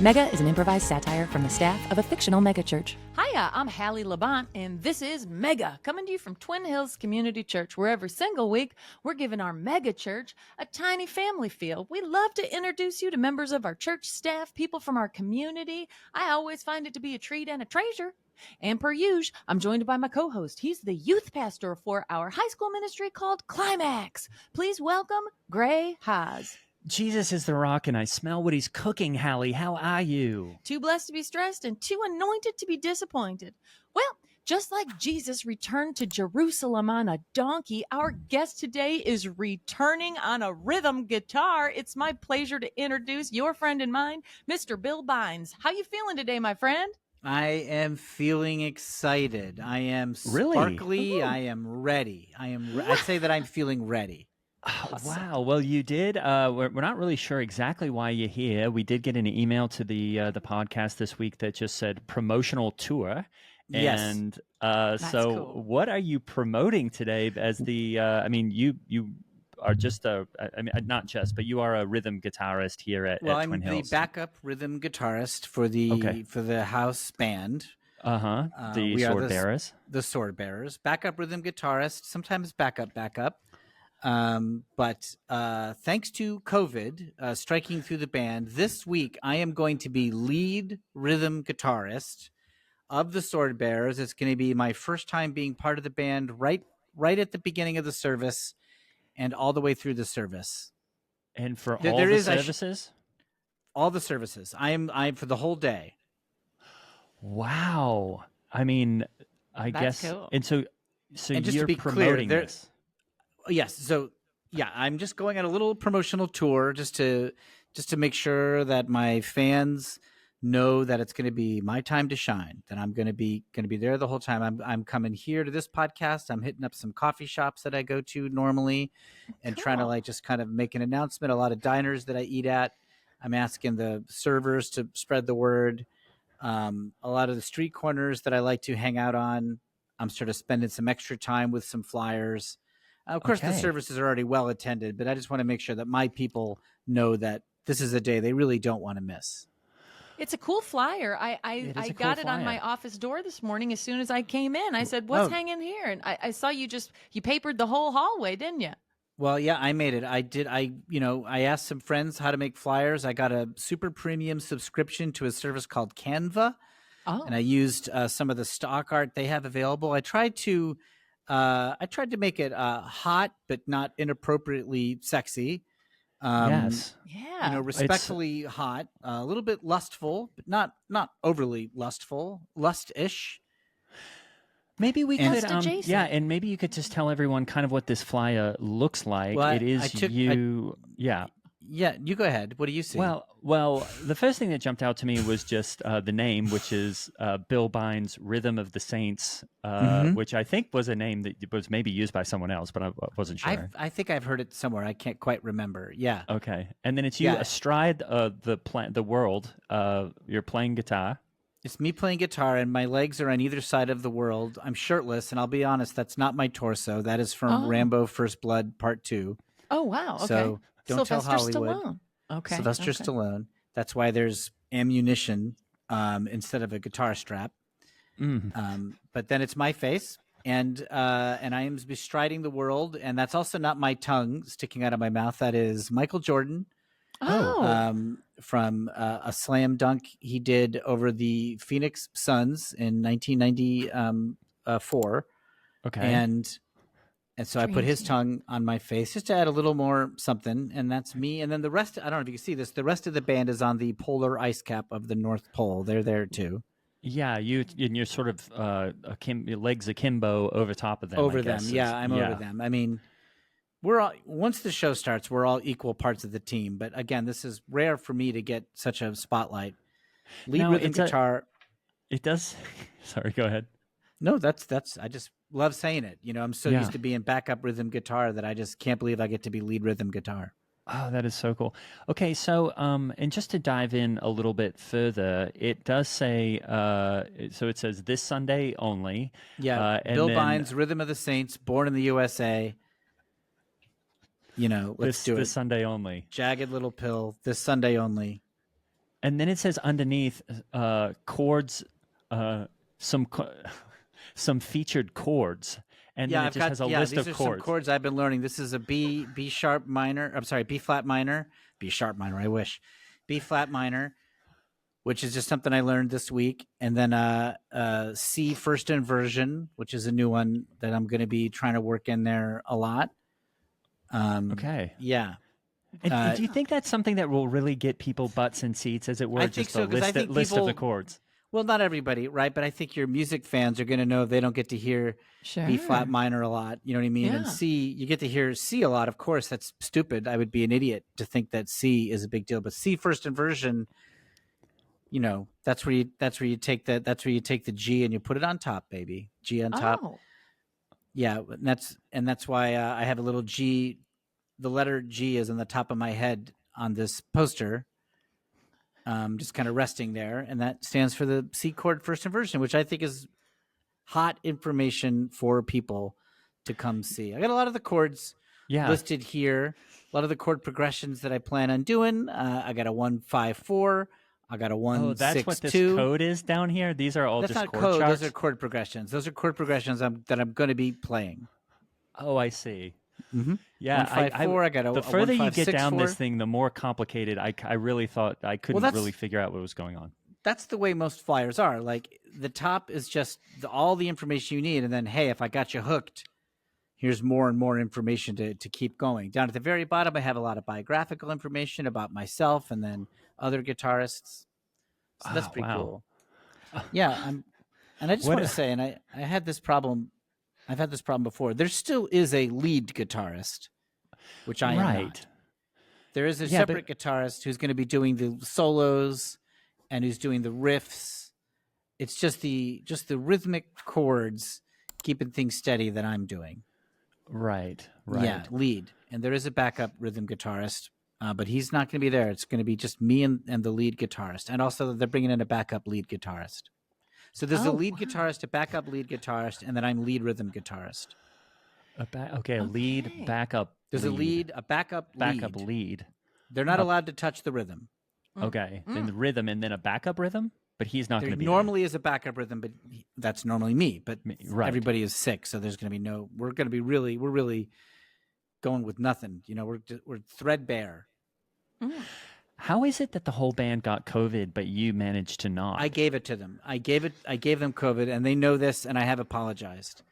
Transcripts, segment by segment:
Mega is an improvised satire from the staff of a fictional megachurch. Hiya, I'm Hallie Labont, and this is Mega, coming to you from Twin Hills Community Church, where every single week we're giving our mega church a tiny family feel. We love to introduce you to members of our church staff, people from our community. I always find it to be a treat and a treasure. And per usual, I'm joined by my co-host. He's the youth pastor for our high school ministry called Climax. Please welcome Gray Haas. Jesus is the rock, and I smell what he's cooking, Hallie. How are you? Too blessed to be stressed and too anointed to be disappointed. Well, just like Jesus returned to Jerusalem on a donkey, our guest today is returning on a rhythm guitar. It's my pleasure to introduce your friend and mine, Mr. Bill Bynes. How you feeling today, my friend? I am feeling excited. I am Really? sparkly. Ooh. I am ready. I'd say that I'm feeling ready. Awesome. Wow. Well, you did. We're not really sure exactly why you're here. We did get an email to the podcast this week that just said promotional tour. Yes. And so cool. What are you promoting today as the, you are just not just, but you are a rhythm guitarist here at I'm Twin Hills. the backup rhythm guitarist for the house band. The Swordbearers. The Swordbearers. Backup rhythm guitarist, sometimes backup. But thanks to COVID striking through the band, this week I am going to be lead rhythm guitarist of the Swordbearers. It's going to be my first time being part of the band right at the beginning of the service and all the way through the service. And for There all is- the services? All the services. I'm for the whole day. Wow. I mean, I That's guess. cool. And so And just to you're be clear, promoting there- this. Yes. So yeah, I'm just going on a little promotional tour just to make sure that my fans know that it's going to be my time to shine, that I'm going to be there the whole time. I'm coming here to this podcast. I'm hitting up some coffee shops that I go to normally and trying to Cool. just kind of make an announcement. A lot of diners that I eat at. I'm asking the servers to spread the word. A lot of the street corners that I like to hang out on, I'm sort of spending some extra time with some flyers. Of course, the Okay. services are already well attended, but I just want to make sure that my people know that this is a day they really don't want to miss. It's a cool flyer. It is I a got cool it on my flyer. office door this morning as soon as I came in. I said, "What's Oh. hanging here?" And I saw you papered the whole hallway, didn't you? Well, yeah, I made it. I did. I asked some friends how to make flyers. I got a super premium subscription to a service called Canva, Oh, and I used some of the stock art they have available. I tried to make it hot, but not inappropriately sexy. Yes. yeah. Respectfully hot, a little bit lustful, but not overly lustful, lust-ish. Maybe we And- could, Lust adjacent. yeah, and maybe you could just tell everyone kind of what this flyer looks like. Well, it is Yeah, you go ahead. What do you see? Well, the first thing that jumped out to me was just the name, which is Bill Bynes' Rhythm of the Saints, which I think was a name that was maybe used by someone else, but I wasn't sure. I think I've heard it somewhere. I can't quite remember. Yeah. Okay, and then it's you Yeah. astride the world. You're playing guitar. It's me playing guitar, and my legs are on either side of the world. I'm shirtless, and I'll be honest, that's not my torso. That is from Oh. Rambo First Blood Part 2. Oh, wow. Okay. So don't tell Sylvester Hollywood. Stallone. Okay. Sylvester okay. Stallone. That's why there's ammunition instead of a guitar strap. But then it's my face, and I am bestriding the world, and that's also not my tongue sticking out of my mouth. That is Michael Jordan. Oh, From a slam dunk he did over the Phoenix Suns in 1994. Okay, And so I put his Dream team. tongue on my face just to add a little more something, and that's me. And then the rest, I don't know if you can see this, the rest of the band is on the polar ice cap of the North Pole. They're there too. yeah, you're sort of your legs akimbo over top of them. I Over them. guess, Yeah, I'm yeah. over them. I mean, once the show starts, we're all equal parts of the team. But again, this is rare for me to get such a spotlight. Lead No, rhythm it's a- guitar. It does. Sorry, go ahead. No, that's I just love saying it. I'm so Yeah. used to being backup rhythm guitar that I just can't believe I get to be lead rhythm guitar. Oh, that is so cool. Okay, so and just to dive in a little bit further, it does say so it says this Sunday only. Yeah, and Bill then Bynes, Rhythm of the Saints, born in the USA. Let's do this it. Sunday only. Jagged Little Pill, this Sunday only. And then it says underneath chords, some some featured chords, and then it just has a list these of are chords. some chords I've been learning. This is a B sharp minor. I'm sorry, B flat minor, B sharp minor. I wish, B flat minor, which is just something I learned this week, and then C first inversion, which is a new one that I'm going to be trying to work in there a lot. Okay. Yeah. And do you think that's something that will really get people butts in seats, as it were, I just think so, a 'cause I list think of the people- chords? Well, not everybody, right? But I think your music fans are going to know they don't get to hear B flat minor a lot. You know what I mean? And Yeah. C, you get to hear C a lot. Of course, that's stupid. I would be an idiot to think that C is a big deal. But C first inversion, that's where you take the G and you put it on top, baby. G on top. Oh, Yeah, and that's why I have a little G. The letter G is on the top of my head on this poster. Just kind of resting there, and that stands for the C chord first inversion, which I think is hot information for people to come see. I got a lot of the chords listed here, a lot of the chord progressions that I plan on doing. I got a 1-5-4, I got a 1-6-2. Oh, that's what this code is down here. These are all That's just not chord code; charts. those are chord progressions. Those are chord progressions that I'm going to be playing. Oh, I see. Mm-hmm. Yeah, 1-5-4. I got a the further you get down 1-5-6-4. this thing, the more complicated. I really thought I couldn't really figure out what was going on. That's the way most flyers are. Like the top is just all the information you need, and then hey, if I got you hooked, here's more and more information to keep going. Down at the very bottom, I have a lot of biographical information about myself and then other guitarists. So that's pretty cool. Yeah, and I just want to say, and I had this problem. I've had this problem before. There still is a lead guitarist, which I am not. There is a separate guitarist who's going to be doing the solos and who's doing the riffs. It's just the rhythmic chords keeping things steady that I'm doing. Right. Yeah, lead. And there is a backup rhythm guitarist, but he's not going to be there. It's going to be just me and the lead guitarist. And also they're bringing in a backup lead guitarist. So there's a lead guitarist, a backup lead guitarist, and then I'm lead rhythm guitarist. A lead, backup. There's a lead, a backup lead. They're not allowed to touch the rhythm. Okay, then the rhythm, and then a backup rhythm, but he's not going to be normally is a backup rhythm, but that's normally me. But right. Everybody is sick, so there's going to be we're going to be we're really going with nothing. We're threadbare. Mm. How is it that the whole band got COVID, but you managed to not? I gave it to them. I gave them COVID, and they know this, and I have apologized.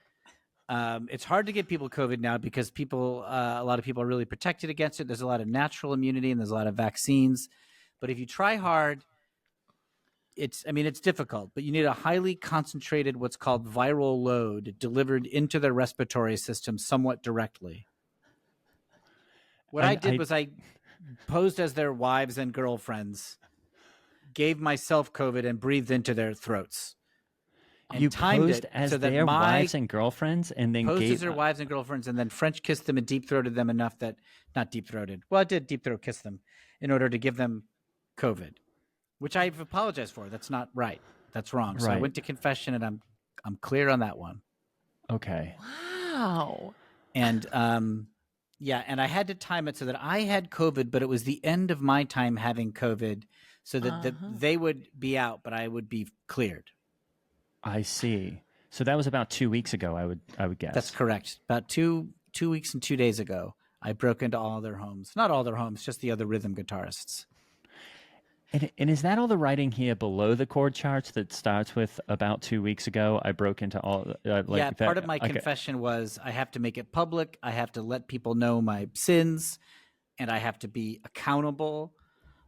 It's hard to give people COVID now because a lot of people are really protected against it. There's a lot of natural immunity and there's a lot of vaccines. But if you try hard, it's difficult, but you need a highly concentrated, what's called viral load delivered into the respiratory system somewhat directly. What I did was I posed as their wives and girlfriends, gave myself COVID and breathed into their throats. And you timed posed it as so that their wives and girlfriends, and then posed as their wives and girlfriends, and then French kissed them and deep throated them enough that not deep throated. Well, I did deep throat kiss them in order to give them COVID, which I've apologized for. That's not right. That's wrong. So I went to confession, and I'm clear on that one. Okay. Wow. And and I had to time it so that I had COVID, but it was the end of my time having COVID, so that they would be out, but I would be cleared. I see. So that was about 2 weeks ago, I would guess. That's correct. About two weeks and 2 days ago, I broke into all their homes. Not all their homes, just the other rhythm guitarists. And is that all the writing here below the chord charts that starts with about 2 weeks ago? I broke into all part of my confession was I have to make it public. I have to let people know my sins, and I have to be accountable.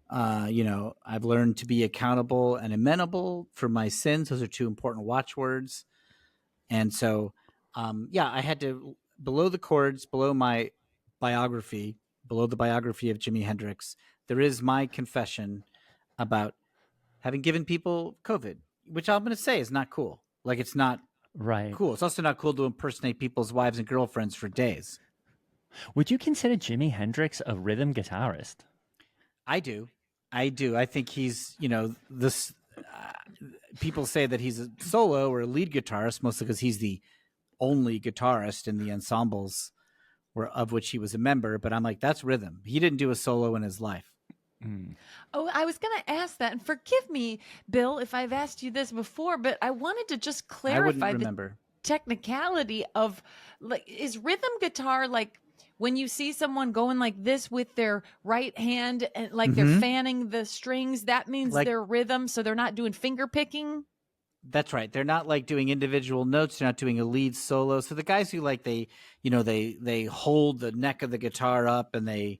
I've learned to be accountable and amenable for my sins. Those are two important watchwords. And so, I had to, below the chords, below my biography, below the biography of Jimi Hendrix, there is my confession about having given people COVID, which I'm going to say is not cool. Like, it's not cool. It's also not cool to impersonate people's wives and girlfriends for days. Would you consider Jimi Hendrix a rhythm guitarist? I do. I think he's, this. People say that he's a solo or a lead guitarist, mostly because he's the only guitarist in the ensembles of which he was a member. But I'm like, that's rhythm. He didn't do a solo in his life. Mm. Oh, I was going to ask that, and forgive me, Bill, if I've asked you this before, but I wanted to just I wouldn't clarify the remember. technicality of, like, is rhythm guitar like when you see someone going like this with their right hand and like they're Mm-hmm. fanning the strings, that means Like they're rhythm, so they're not doing finger picking? that's right. They're not like doing individual notes. They're not doing a lead solo. So the guys who like they hold the neck of the guitar up and they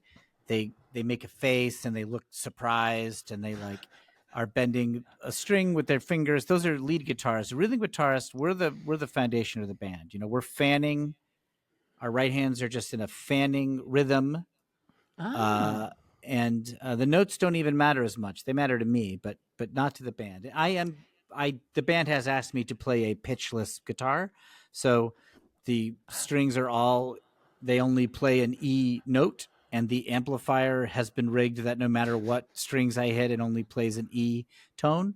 make a face and they look surprised and they like are bending a string with their fingers. Those are lead guitarists. Rhythm guitarists, we're the foundation of the band. We're fanning. Our right hands are just in a fanning rhythm. Ah. And the notes don't even matter as much. They matter to me, but not to the band. The band has asked me to play a pitchless guitar, so the strings are they only play an E note, and the amplifier has been rigged that no matter what strings I hit, it only plays an E tone.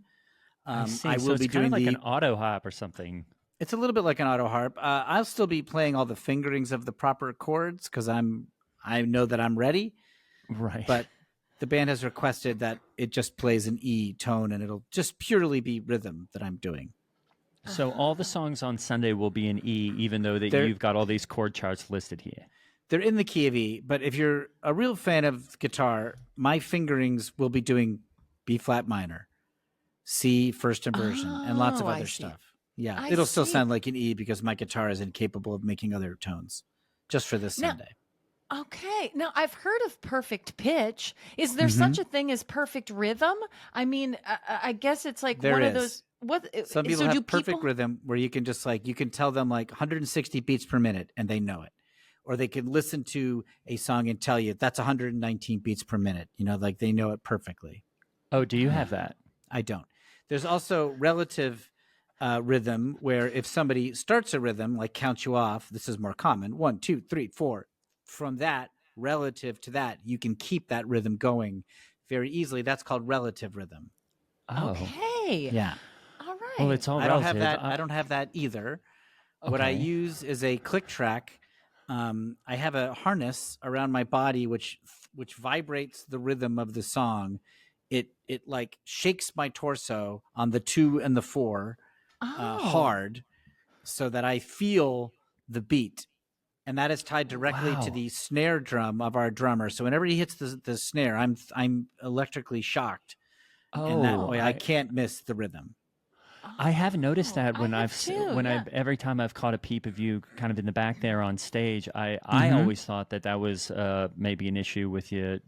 I see. I So will it's be kind doing of like the. an auto harp or something. It's a little bit like an auto harp. I'll still be playing all the fingerings of the proper chords because I know that I'm ready. Right. But the band has requested that it just plays an E tone and it'll just purely be rhythm that I'm doing. So all the songs on Sunday will be in E, even though that They're- you've got all these chord charts listed here. They're in the key of E, but if you're a real fan of guitar, my fingerings will be doing B flat minor, C first inversion, and lots of Oh, I other see. stuff. Yeah, I it'll still see. sound like an E because my guitar is incapable of making other tones just for this Now- Sunday. Okay. Now, I've heard of perfect pitch. Is there Mm-hmm. such a thing as perfect rhythm? I mean, I guess it's like There one of is. those. What? Some people so do have perfect people? rhythm where you can just you can tell them like 160 beats per minute and they know it. Or they can listen to a song and tell you that's 119 beats per minute. Like they know it perfectly. Oh, do you have that? I don't. There's also relative rhythm where if somebody starts a rhythm, like counts you off, this is more common 1, 2, 3, 4. From that, relative to that, you can keep that rhythm going very easily. That's called relative rhythm. Oh. Okay. Yeah. All right. Well, it's all I don't relative. have that. I don't have that either. What I Okay. use is a click track. I have a harness around my body which vibrates the rhythm of the song. It like shakes my torso on the 2 and the 4 Oh. hard, so that I feel the beat, and that is tied directly to Wow. the snare drum of our drummer. So whenever he hits the snare, I'm electrically shocked, and that Oh, way I can't miss the rhythm. I have noticed that when I I've have too, when yeah. I every time I've caught a peep of you kind of in the back there on stage, I Mhm. always thought that was maybe an issue with your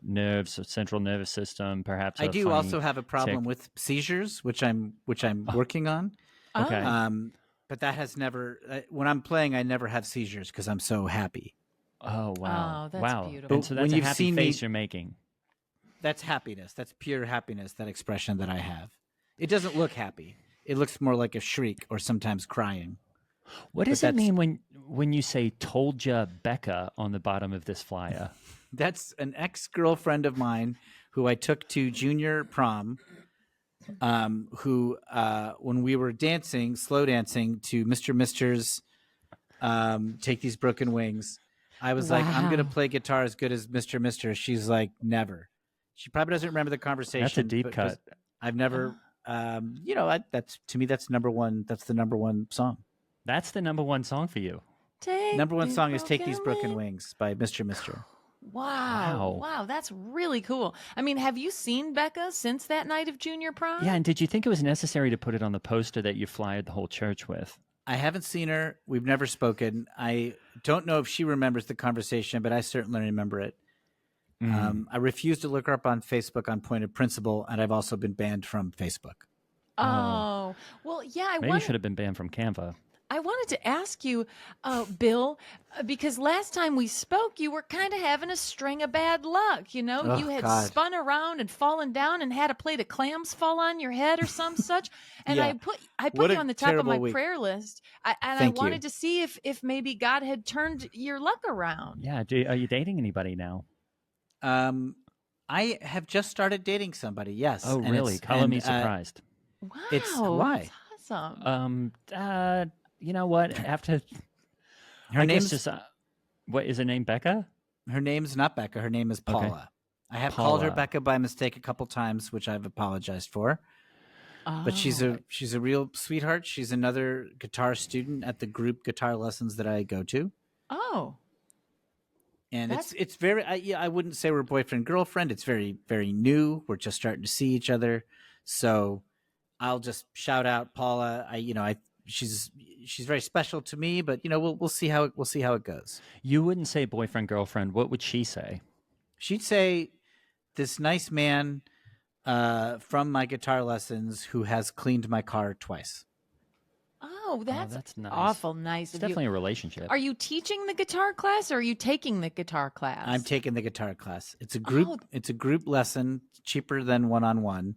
nerves or central nervous system, perhaps. I a do funny also have a problem tick. with seizures, which I'm working on. Okay. Oh. But that has never. When I'm playing, I never have seizures because I'm so happy. Oh wow! Oh, that's wow! beautiful. And so When that's a you've happy seen me- face you're making. That's happiness. That's pure happiness. That expression that I have. It doesn't look happy. It looks more like a shriek or sometimes crying. What does But it mean when you say "told ya Becca" on the bottom of this flyer? That's an ex-girlfriend of mine who I took to junior prom. Who, when we were dancing, slow dancing to Mr. Mister's "Take These Broken Wings," I was like, "I'm gonna Wow. play guitar as good as Mr. Mister." She's like, "Never." She probably doesn't remember the conversation. That's a deep but 'cause cut. I've never, that's to me, that's number one. That's the number one song. That's the number one song for you. Take Number one these song is "Take These Broken wings. Wings" by Mr. Mister. Wow. Wow. Wow. That's really cool. I mean, have you seen Becca since that night of junior prom? Yeah, and did you think it was necessary to put it on the poster that you flyered the whole church with? I haven't seen her. We've never spoken. I don't know if she remembers the conversation, but I certainly remember it. I refuse to look her up on Facebook on point of principle, and I've also been banned from Facebook. Oh. Well, yeah. Maybe you should have been banned from Canva. I wanted to ask you, Bill, because last time we spoke, you were kind of having a string of bad luck. You know, Oh, you had God. spun around and fallen down and had a plate of clams fall on your head or some such. And Yeah. I put What you a on the top of terrible my week. prayer list. And I Thank you. wanted to see if maybe God had turned your luck around. Yeah. Are you dating anybody now? I have just started dating somebody. Yes. Oh, and really? it's- Color and, me surprised. Wow, It's- why? that's awesome. You know what? After her I guess name's just what is her name? Becca? her name's not Becca. Her name is Okay. Paula. I have called her Paula. Becca by mistake a couple times, which I've apologized for. But she's Oh. a real sweetheart. She's another guitar student at the group guitar lessons that I go to. Oh. And That's- it's very I wouldn't say we're boyfriend girlfriend. It's very, very new. We're just starting to see each other. So I'll just shout out Paula. She's very special to me, but we'll see how it goes. You wouldn't say boyfriend, girlfriend. What would she say? She'd say this nice man from my guitar lessons who has cleaned my car twice. Oh, that's, that's nice. awful nice It's of definitely you. a relationship. Are you teaching the guitar class or are you taking the guitar class? I'm taking the guitar class. It's a group. Oh. It's a group lesson, cheaper than one-on-one.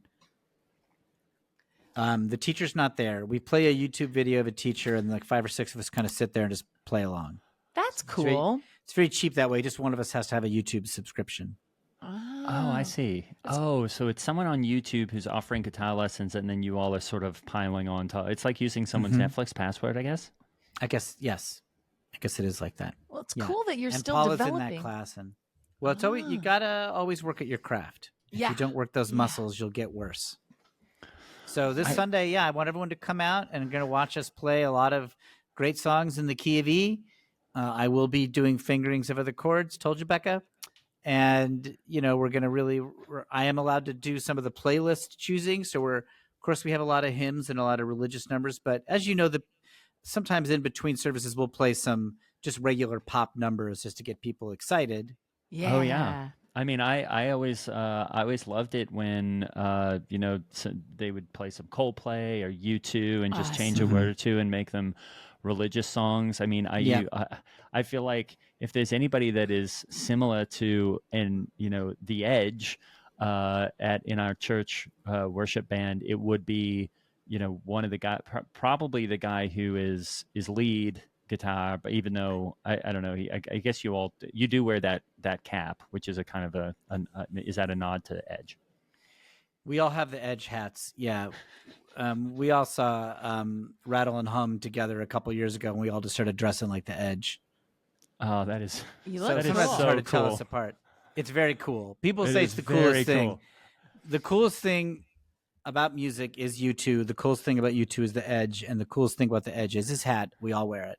The teacher's not there. We play a YouTube video of a teacher, and like 5 or 6 of us kind of sit there and just play along. That's It's very- cool. It's very cheap that way. Just one of us has to have a YouTube subscription. Oh, I see. Oh, so it's someone on YouTube who's offering guitar lessons, and then you all are sort of piling on top. It's like using someone's Netflix password, I guess. I guess yes. I guess it is like that. Well, it's Yeah. cool that you're and still Paula's developing. in that class, and well, it's always you gotta always work at your craft. If Yeah. you don't work those muscles, you'll get worse. So this Sunday, I want everyone to come out and going to watch us play a lot of great songs in the key of E. I will be doing fingerings of other chords. Told you, Becca. And we're going to I am allowed to do some of the playlist choosing. So of course, we have a lot of hymns and a lot of religious numbers. But as you know, sometimes in between services, we'll play some just regular pop numbers just to get people excited. Yeah. Oh, yeah. I mean, I always loved it when they would play some Coldplay or U2 and just change a word or two and make them religious songs. I mean, I feel like if there's anybody that is similar to The Edge in our church worship band, it would be one of the guy, probably the guy who is lead guitar, but even though I don't know, I guess you do wear that cap, which is a kind of is that a nod to Edge? We all have the Edge hats. Yeah. We all saw Rattle and Hum together a couple years ago, and we all just started dressing like the Edge. Oh, that is You So look that is sometimes cool. it's hard to so tell cool. us apart. It's very cool. People It say is it's the very coolest thing. cool. The coolest thing about music is U2. The coolest thing about U2 is the Edge, and the coolest thing about the Edge is his hat. We all wear it.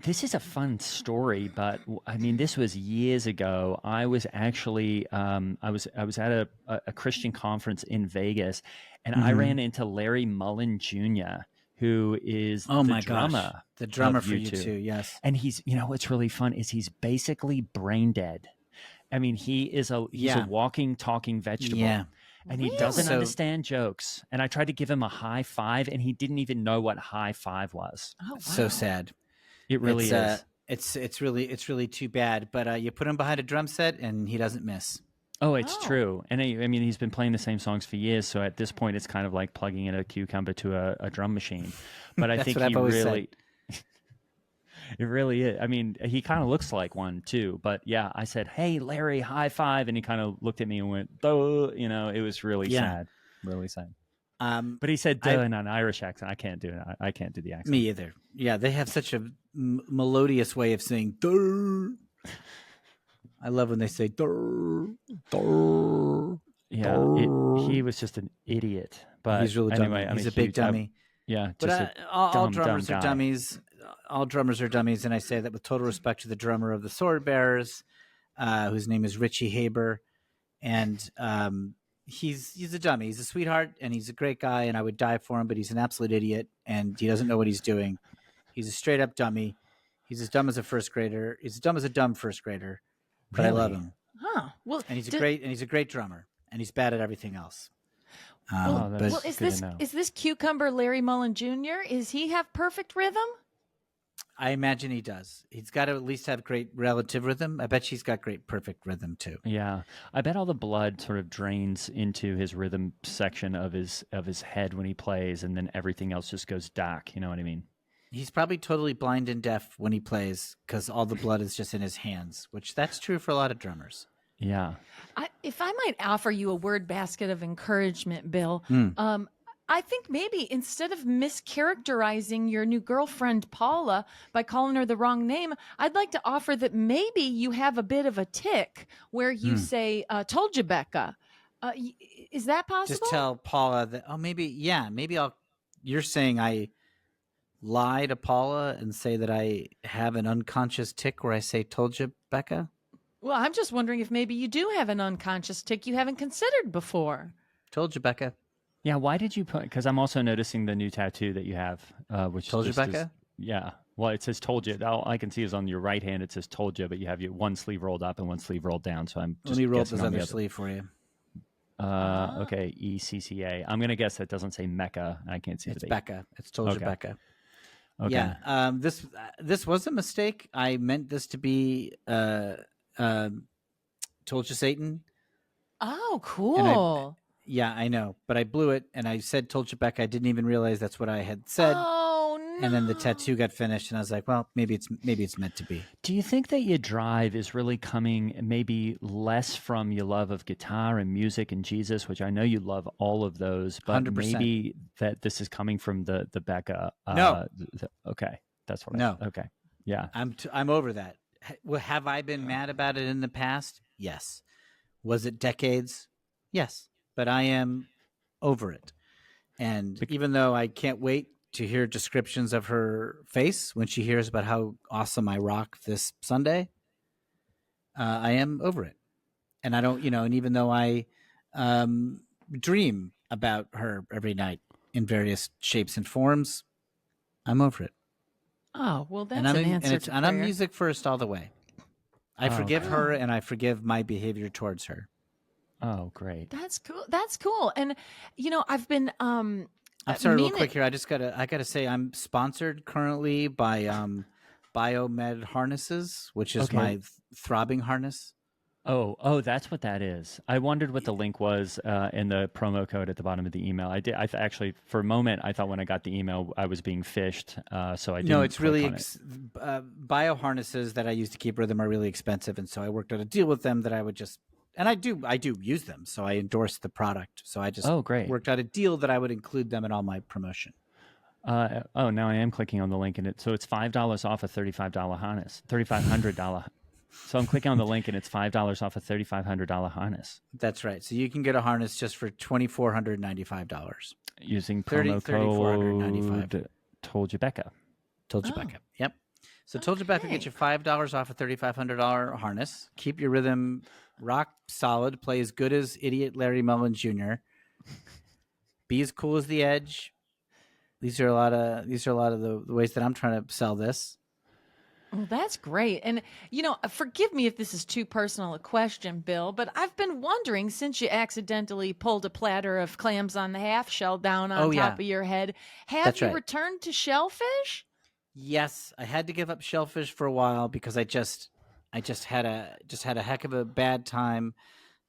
This is a fun story, but I mean, this was years ago. I was actually, I was at a Christian conference in Vegas, and I ran into Larry Mullen Jr., who is the drummer, the drummer of for U2. U2. Yes, And he's, what's really fun is he's basically brain dead. I mean, he's a walking, talking vegetable. Yeah. And he Really? doesn't So- understand jokes. And I tried to give him a high five, and he didn't even know what high five was. Oh, wow. so sad. It really it's, is. It's really too bad. But you put him behind a drum set, and he doesn't miss. Oh, it's Oh. true. And I mean, he's been playing the same songs for years. So at this point, it's kind of like plugging in a cucumber to a drum machine. But I That's think what I've he always really, it really is. I mean, he kind of looks like one too. But yeah, I said, "Hey, Larry, high five," and he kind of looked at me and went, "Duh." It was really sad, really sad. But he said "duh" in an Irish accent. I can't do it. I can't do the accent. Me either. Yeah, they have such a melodious way of saying "durr." I love when they say "durr, durr." Yeah, he was just an idiot. But He's really anyway, dummy. I'm He's a big huge- dummy. Yeah, But just all dumb drummers guy. are dummies. All drummers are dummies, and I say that with total respect to the drummer of the Swordbearers, whose name is Richie Haber, and he's a dummy. He's a sweetheart, and he's a great guy, and I would die for him. But he's an absolute idiot, and he doesn't know what he's doing. He's a straight up dummy. He's as dumb as a first grader. He's as dumb as a dumb first grader. But I love Really? him, Huh. Well, and he's a great drummer, and he's bad at everything else. Oh, that's well, is good this to know. is this cucumber Larry Mullen Jr.? Is he have perfect rhythm? I imagine he does. He's got to at least have great relative rhythm. I bet she's got great perfect rhythm too. Yeah, I bet all the blood sort of drains into his rhythm section of his head when he plays, and then everything else just goes dark. You know what I mean? He's probably totally blind and deaf when he plays because all the blood is just in his hands, which that's true for a lot of drummers. Yeah. If I might offer you a word basket of encouragement, Bill, I think maybe instead of mischaracterizing your new girlfriend Paula by calling her the wrong name, I'd like to offer that maybe you have a bit of a tick where you say, "Told you, Becca." Is that possible? Just tell Paula that. Oh, maybe I'll. You're saying I lie to Paula and say that I have an unconscious tick where I say "told you, Becca." Well, I'm just wondering if maybe you do have an unconscious tick you haven't considered before. Told you, Becca. Yeah, why did you put? Because I'm also noticing the new tattoo that you have, which Told you, just is- Becca? yeah. Well, it says "told you." All I can see is on your right hand. It says "told you," but you have your one sleeve rolled up and one sleeve rolled down. So I'm just Let me roll guessing this on the other sleeve for you. Okay, ECCA. I'm gonna guess that doesn't say Mecca. I can't see It's the Becca. It's told you, Okay. Becca. Okay. Yeah. This was a mistake. I meant this to be told you, Satan. Oh, cool. Yeah, I know, but I blew it, and I said "told you, Becca." I didn't even realize that's what I had said. Oh no. And then the tattoo got finished, and I was like, "Well, maybe it's meant to be." Do you think that your drive is really coming maybe less from your love of guitar and music and Jesus, which I know you love all of those, but 100%. maybe that this is coming from the Becca? No. Okay, that's what. No. Okay. Yeah. I'm over that. Well, have I been mad about it in the past? Yes. Was it decades? Yes. But I am over it. And even though I can't wait to hear descriptions of her face when she hears about how awesome I rock this Sunday, I am over it. And I don't, and even though I dream about her every night in various shapes and forms, I'm over it. Oh, well, that's And an answer to prayer. I'm music first all the way. I forgive her, and I forgive my behavior towards her. Oh, great. That's cool. That's cool. And I've been I'm sorry, real quick here. I gotta say I'm sponsored currently by Biomed Harnesses, which is Okay. my throbbing harness. Oh, that's what that is. I wondered what the link was in the promo code at the bottom of the email. I did. Actually, for a moment, I thought when I got the email, I was being fished. So I didn't. No, it's click really on it. bio harnesses that I use to keep rhythm are really expensive, and so I worked out a deal with them that I would just, and I do use them, so I endorse the product. So I just Great. worked out a deal that I would include them in all my promotion. Now I am clicking on the link in it. So it's $5 off a $35 harness, $3,500. So I'm clicking on the link and it's $5 off a $3,500 harness. That's right. So you can get a harness just for $2,495 using promo code Told You Becca. Told you Becca. Yep. So Told You Becca get you $5 off a $3,500 harness. Keep your rhythm rock solid. Play as good as Idiot Larry Mullen Jr. Be as cool as the Edge. These are a lot of the ways that I'm trying to sell this. Well, that's great. And, forgive me if this is too personal a question, Bill, but I've been wondering since you accidentally pulled a platter of clams on the half shell down on top of your head, have you returned to shellfish? Yes, I had to give up shellfish for a while because I just had a heck of a bad time.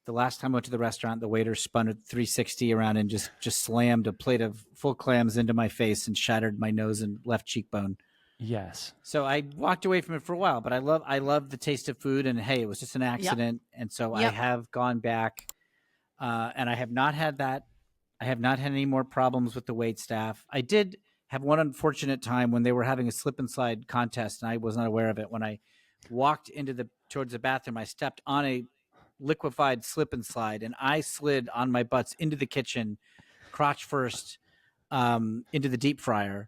The last time I went to the restaurant, the waiter spun a 360 around and just slammed a plate of full clams into my face and shattered my nose and left cheekbone. Yes. So I walked away from it for a while, but I love the taste of food, and hey, it was just an accident. Yep. And so I have gone back, and I have not had that. I have not had any more problems with the wait staff. I did have one unfortunate time when they were having a slip and slide contest, and I was not aware of it. When I walked towards the bathroom, I stepped on a liquefied slip and slide, and I slid on my butts into the kitchen, crotch first, into the deep fryer.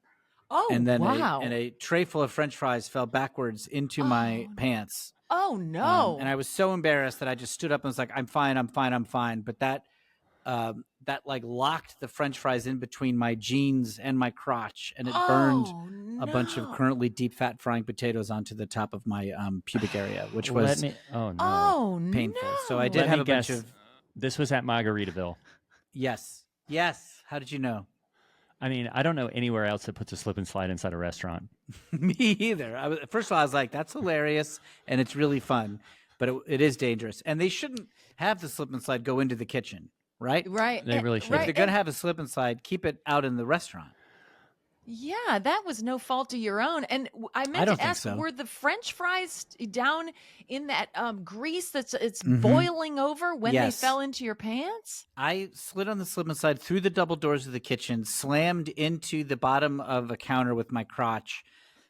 Oh, and then wow. a tray full of French fries fell backwards into my pants. Oh, no. And I was so embarrassed that I just stood up and was like, I'm fine. But that like locked the French fries in between my jeans and my crotch. And it burned a bunch of currently deep fat frying potatoes onto the top of my pubic area, which was painful. No. So I did have a bunch of. This was at Margaritaville. Yes. How did you know? I mean, I don't know anywhere else that puts a slip and slide inside a restaurant. Me either. First of all, I was like, that's hilarious, and it's really fun, but it is dangerous. And they shouldn't have the slip and slide go into the kitchen, right? Right. They really should. If they're going to have a slip and slide, keep it out in the restaurant. Yeah, that was no fault of your own. And I I meant don't to think ask, so. were the French fries down in that grease that's it's Mhm. boiling over when they Yes. fell into your pants? I slid on the slip inside through the double doors of the kitchen, slammed into the bottom of a counter with my crotch,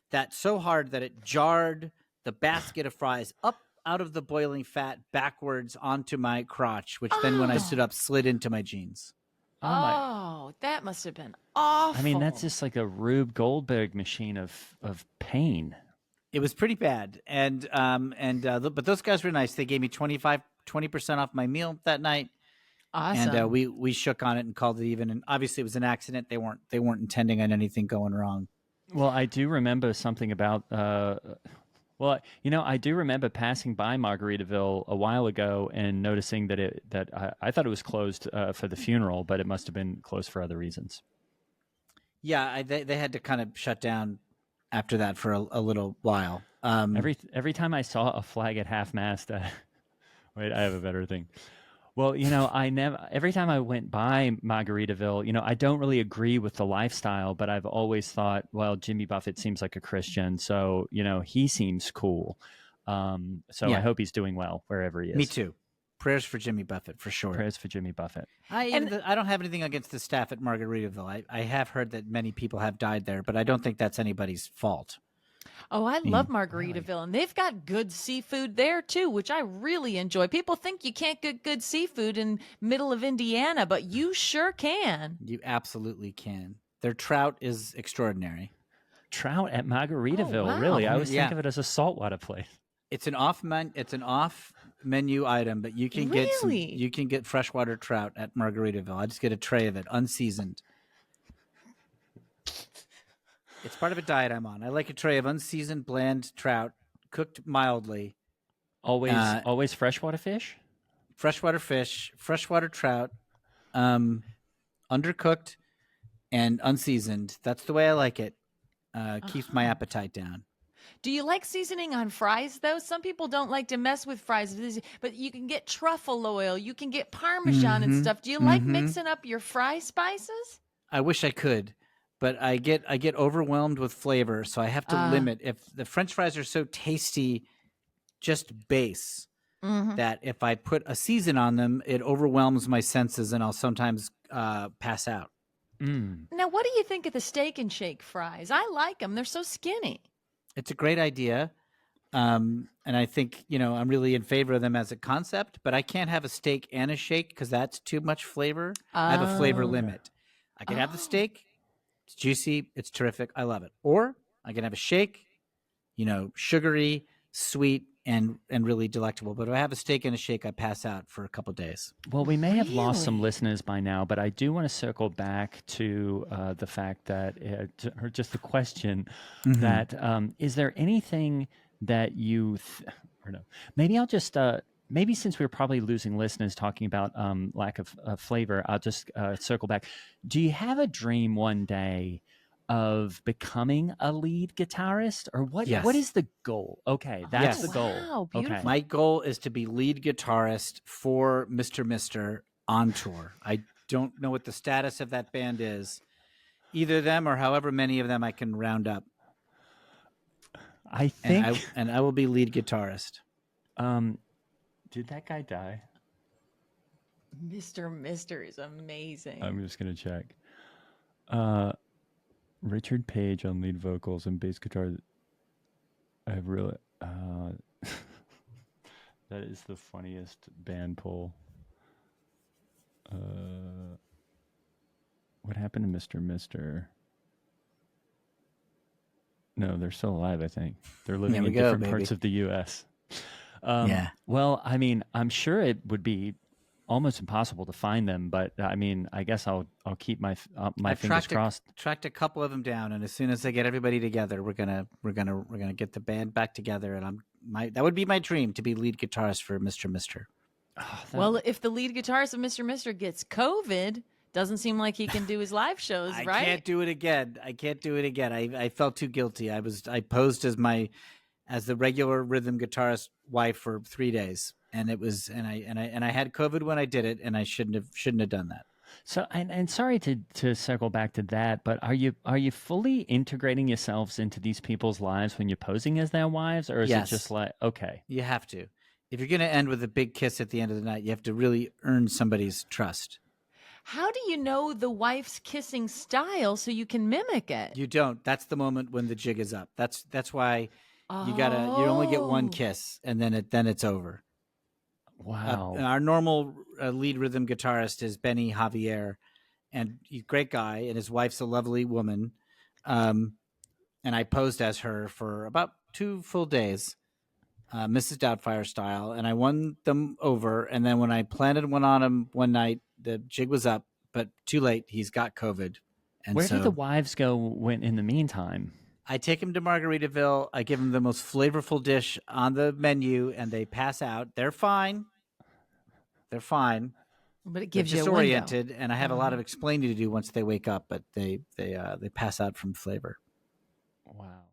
that so hard that it jarred the basket of fries up out of the boiling fat backwards onto my crotch, which then when I stood Oh, up slid into my jeans. Oh my! oh, that must have been awful. I mean, that's just like a Rube Goldberg machine of pain. It was pretty bad, but those guys were nice. They gave me 20% off my meal that night, awesome. and we shook on it and called it even. And obviously, it was an accident. They weren't intending on anything going wrong. Well, I do remember something about. Well, I do remember passing by Margaritaville a while ago and noticing that I thought it was closed for the funeral, but it must have been closed for other reasons. Yeah, they had to kind of shut down after that for a little while. Every time I saw a flag at half mast, wait, I have a better thing. Well, I never. Every time I went by Margaritaville, I don't really agree with the lifestyle, but I've always thought, well, Jimmy Buffett seems like a Christian, so he seems cool. So Yeah. I hope he's doing well wherever he is. Me too. Prayers for Jimmy Buffett for sure. Prayers for Jimmy Buffett. I don't have anything against the staff at Margaritaville. I have heard that many people have died there, but I don't think that's anybody's fault. Oh, I love Margaritaville, and they've got good seafood there too, which I really enjoy. People think you can't get good seafood in middle of Indiana, but you sure can. You absolutely can. Their trout is extraordinary. Trout at Margaritaville, wow. really? I always think Yeah. of it as a saltwater place. It's an off menu item, but you can Really? get freshwater trout at Margaritaville. I just get a tray of it, unseasoned. It's part of a diet I'm on. I like a tray of unseasoned, bland trout, cooked mildly. Always freshwater fish? Freshwater fish, freshwater trout, undercooked and unseasoned. That's the way I like it. Keeps my appetite down. Do you like seasoning on fries, though? Some people don't like to mess with fries, but you can get truffle oil, you can get Parmesan and stuff. Do you like mixing up your fry spices? I wish I could, but I get overwhelmed with flavor, so I have to limit. If the French fries are so tasty, just base, that if I put a season on them, it overwhelms my senses, and I'll sometimes pass out. Now, what do you think of the Steak and Shake fries? I like them. They're so skinny. It's a great idea. And I think, I'm really in favor of them as a concept, but I can't have a steak and a shake because that's too much flavor. I have a flavor limit. I can have the steak. It's juicy. It's terrific. I love it. Or I can have a shake, sugary, sweet, and really delectable. But if I have a steak and a shake, I pass out for a couple days. Well, we may have lost some Really? listeners by now, but I do want to circle back to the fact that, or just the question that is there anything that or no? Maybe I'll just maybe since we're probably losing listeners talking about lack of flavor, I'll just circle back. Do you have a dream one day of becoming a lead guitarist, or what? Yes. What is the goal? Okay, that's Yes. the goal. Wow, beautiful. Okay. My goal is to be lead guitarist for Mr. Mister on tour. I don't know what the status of that band is. Either them or however many of them I can round up. I think. And I will be lead guitarist. Did that guy die? Mr. Mister is amazing. I'm just gonna check. Richard Page on lead vocals and bass guitar. I really. That is the funniest band poll. What happened to Mr. Mister? No, they're still alive. I think they're living There we in go, different baby. parts of the U.S. Yeah. Well, I mean, I'm sure it would be almost impossible to find them, but I mean, I guess I'll keep my I've fingers crossed. Tracked a couple of them down, and as soon as I get everybody together, we're gonna get the band back together, and that would be my dream to be lead guitarist for Mr. Mister. Well, if the lead guitarist of Mr. Mister gets COVID, doesn't seem like he can do his live shows, I right? can't do it again. I felt too guilty. I posed as the regular rhythm guitarist wife for 3 days, and it was and I had COVID when I did it, and I shouldn't have done that. So, and sorry to circle back to that, but are you fully integrating yourselves into these people's lives when you're posing as their wives, or is it just Yes, like okay? you have to. If you're going to end with a big kiss at the end of the night, you have to really earn somebody's trust. How do you know the wife's kissing style so you can mimic it? You don't. That's the moment when the jig is up. That's why you only get one Oh. kiss, and then it's over. Wow. Our normal lead rhythm guitarist is Benny Javier, and he's a great guy, and his wife's a lovely woman. And I posed as her for about 2 full days, Mrs. Doubtfire style, and I won them over. And then when I planted one on him one night, the jig was up, but too late. He's got COVID, and Where did the so wives go when in the meantime? I take him to Margaritaville. I give him the most flavorful dish on the menu, and they pass out. They're fine. They're fine. But it They're gives you a window. disoriented, and I have a lot of explaining to do once they wake up. But they pass out from flavor. Wow.